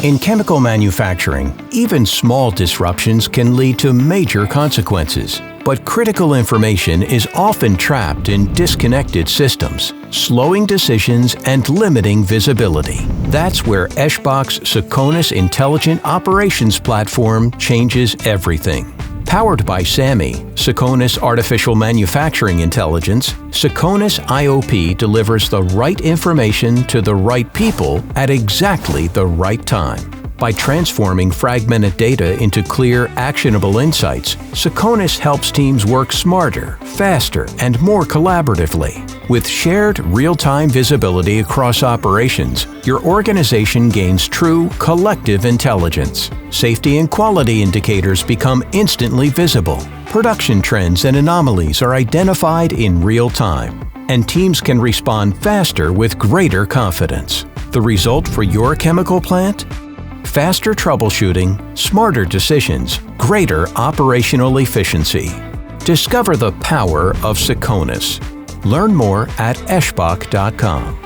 In chemical manufacturing, even small disruptions can lead to major consequences. But critical information is often trapped in disconnected systems, slowing decisions and limiting visibility. That's where eschbach's Seqonis Intelligent Operations Platform changes everything. Powered by SAMI, Seqonis Artificial Manufacturing Intelligence, Seqonis IOP delivers the right information to the right people at exactly the right time. By transforming fragmented data into clear, actionable insights, Seqonis helps teams work smarter, faster, and more collaboratively. With shared, real-time visibility across operations, your organization gains true, collective intelligence. Safety and quality indicators become instantly visible. Production trends and anomalies are identified in real time, and teams can respond faster with greater confidence. The result for your chemical plant? Faster troubleshooting, smarter decisions, greater operational efficiency. Discover the power of Seqonis. Learn more at eschbach.com.